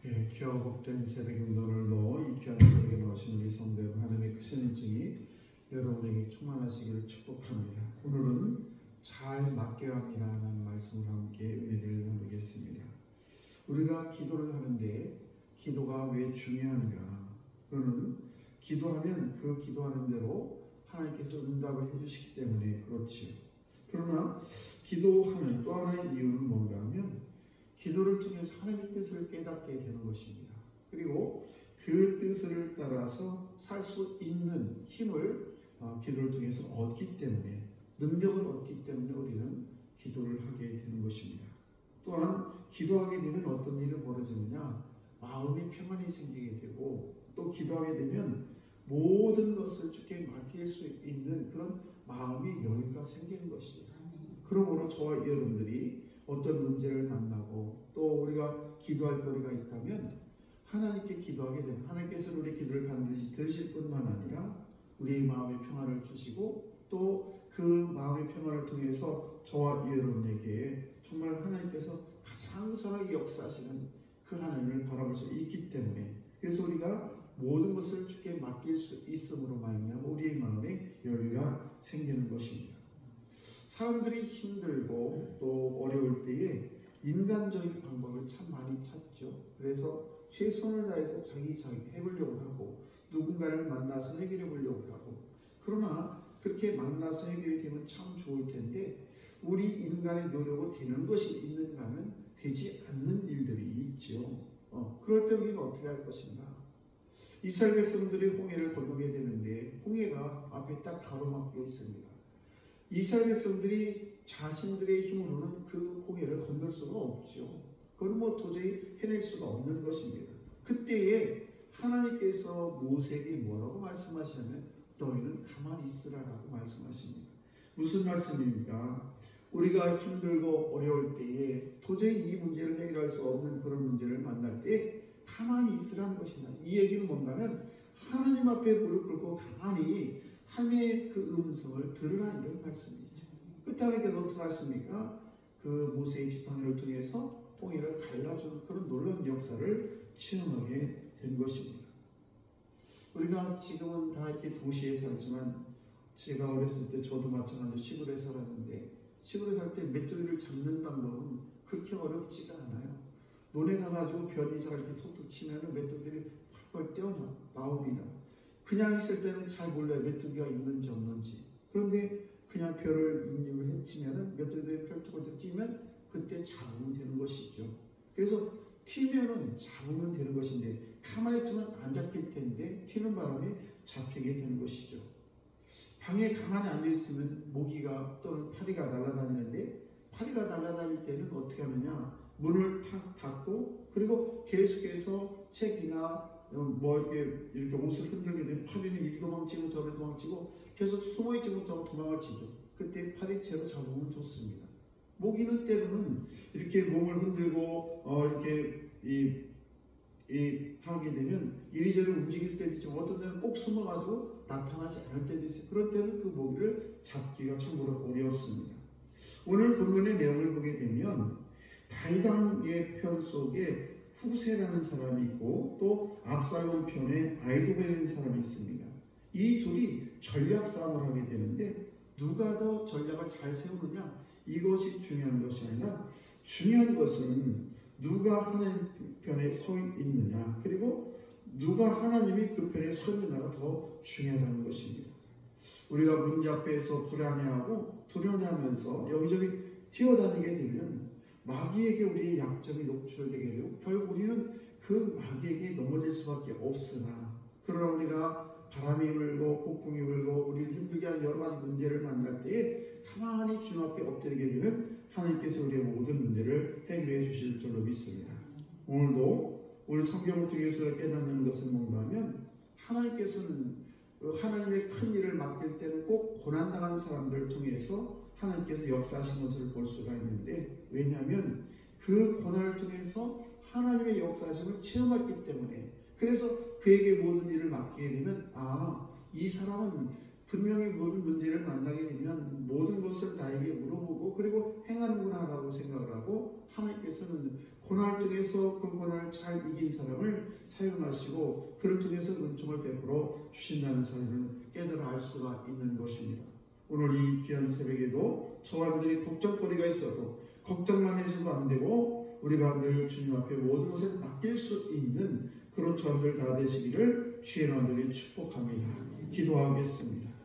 예, 귀하고 복된 새벽 오늘도 이 귀한 새벽에 나오신 우리 성도 여러분, 하나님의 크신 인증이 여러분에게 충만하시기를 축복합니다. 오늘은 잘 맡겨야 합니다라는 말씀을 함께 은혜를 나누겠습니다. 우리가 기도를 하는데 기도가 왜 중요한가? 그거는 기도하면 그 기도하는 대로 하나님께서 응답을 해주시기 때문에 그렇지요. 그러나 기도하는 또 하나의 이유는 뭔가 하면 기도를 통해서 하나님의 뜻을 깨닫게 되는 것입니다. 그리고 그 뜻을 따라서 살 수 있는 힘을 기도를 통해서 얻기 때문에, 능력을 얻기 때문에 우리는 기도를 하게 되는 것입니다. 또한 기도하게 되면 어떤 일이 벌어지느냐, 마음의 평안이 생기게 되고, 또 기도하게 되면 모든 것을 주께 맡길 수 있는 그런 마음의 여유가 생기는 것입니다. 그러므로 저와 여러분들이 어떤 문제를 만나고 또 우리가 기도할 거리가 있다면 하나님께 기도하게 되면 하나님께서는 우리 기도를 반드시 들으실 뿐만 아니라 우리의 마음의 평안을 주시고 또 그 마음의 평안을 통해서 저와 여러분에게 정말 하나님께서 가장 선하게 역사하시는 그 하나님을 바라볼 수 있기 때문에, 그래서 우리가 모든 것을 주께 맡길 수 있음으로 말미암아 우리의 마음에 여유가 생기는 것입니다. 사람들이 힘들고 또 어려울 때에 인간적인 방법을 참 많이 찾죠. 그래서 최선을 다해서 자기 해보려고 하고 누군가를 만나서 해결해 보려고 하고, 그러나 그렇게 만나서 해결이 되면 참 좋을 텐데 우리 인간의 노력으로 되는 것이 있는가 하면 되지 않는 일들이 있죠. 그럴 때 우리는 어떻게 할 것인가? 이스라엘 백성들이 홍해를 건너게 되는데 홍해가 앞에 딱 가로막혀 있습니다. 이스라엘 백성들이 자신들의 힘으로는 그 홍해를 건널 수가 없죠. 그건 도저히 해낼 수가 없는 것입니다. 그때에 하나님께서 모세에게 뭐라고 말씀하시냐면 너희는 가만히 있으라라고 말씀하십니다. 무슨 말씀입니까? 우리가 힘들고 어려울 때에 도저히 이 문제를 해결할 수 없는 그런 문제를 만날 때 가만히 있으라는 것이냐. 이 얘기는 뭔가면 하나님 앞에 무릎 꿇고 가만히 하나님의 그 음성을 들으라, 이런 말씀이죠. 끝에 하나님께서 어떻게 하십니까? 그 모세의 지팡이를 통해서 홍해를 갈라주는 그런 놀라운 역사를 체험하게 된 것입니다. 우리가 지금은 다 이렇게 도시에 살지만 제가 어렸을 때 저도 마찬가지로 시골에 살았는데, 시골에 살 때 메뚜기를 잡는 방법은 그렇게 어렵지가 않아요. 논에 가가지고 변이사가 이렇게 톡톡 치면 메뚜기들이 펄펄 뛰어 나옵니다. 그냥 있을 때는 잘 몰라요, 메뚜기가 있는지 없는지. 그런데 그냥 벼를 입을 헤치면 메뚜기들이 펼쳐서 뛰면 그때 잡으면 되는 것이죠. 그래서 튀면은 잡으면 되는 것인데 가만히 있으면 안 잡힐 텐데 튀는 바람에 잡히게 되는 것이죠. 방에 가만히 앉아 있으면 모기가 또는 파리가 날아다니는데, 파리가 날아다닐 때는 어떻게 하느냐, 문을 탁 닫고 그리고 계속해서 책이나 이렇게 옷을 흔들게 되면 파리는 이리 도망치고 저리 도망치고 계속 숨어있지 못하고 도망을 치죠. 그때 파리채로 잡으면 좋습니다. 모기는 때로는 이렇게 몸을 흔들고 이렇게 하게 되면 이리저리 움직일 때도 있지만 어떤 때는 꼭 숨어가지고 나타나지 않을 때도 있어요. 그럴 때는 그 모기를 잡기가 참으로 어렵습니다. 오늘 본문의 내용을 보게 되면 다윗 왕의 편 속에 후세라는 사람이 있고 또 압살롬 편에 아히도벨이라는 사람이 있습니다. 이 둘이 전략 싸움을 하게 되는데 누가 더 전략을 잘 세우느냐, 이것이 중요한 것이 아니라 중요한 것은 누가 하나님 편에 서 있느냐, 그리고 누가 하나님이 그 편에 서 있느냐가 더 중요하다는 것입니다. 우리가 문제 앞에서 불안해하고 두려워하면서 여기저기 뛰어다니게 되면 마귀에게 우리의 약점이 노출되게 되고 결국 우리는 그 마귀에게 넘어질 수밖에 없으나, 그러나 우리가 바람이 불고 폭풍이 불고 우리를 힘들게 하는 여러 가지 문제를 만날 때에 가만히 주님 앞에 엎드리게 되면 하나님께서 우리의 모든 문제를 해결해 주실 줄로 믿습니다. 오늘도 우리 성경을 통해서 깨닫는 것은 뭔가 하면 하나님께서는 하나님의 큰 일을 맡길 때는 꼭 고난당한 사람들을 통해서 하나님께서 역사하신 것을 볼 수가 있는데, 왜냐하면 그 고난을 통해서 하나님의 역사하심을 체험했기 때문에, 그래서 그에게 모든 일을 맡기게 되면 이 사람은 분명히 모든 문제를 만나게 되면 모든 것을 나에게 물어보고 그리고 행하는구나 라고 생각을 하고 하나님께서는 고난 중에서 그 고난을 잘 이긴 사람을 사용하시고 그를 통해서 은총을 베풀어 주신다는 사실을 깨달아 알 수가 있는 것입니다. 오늘 이 귀한 새벽에도 저와 여러분들이 걱정거리가 있어도 걱정만 해서도 안 되고 우리가 늘 주님 앞에 모든 것을 맡길 수 있는 그런 저들 다 되시기를 주의 이름으로 축복합니다. 기도하겠습니다.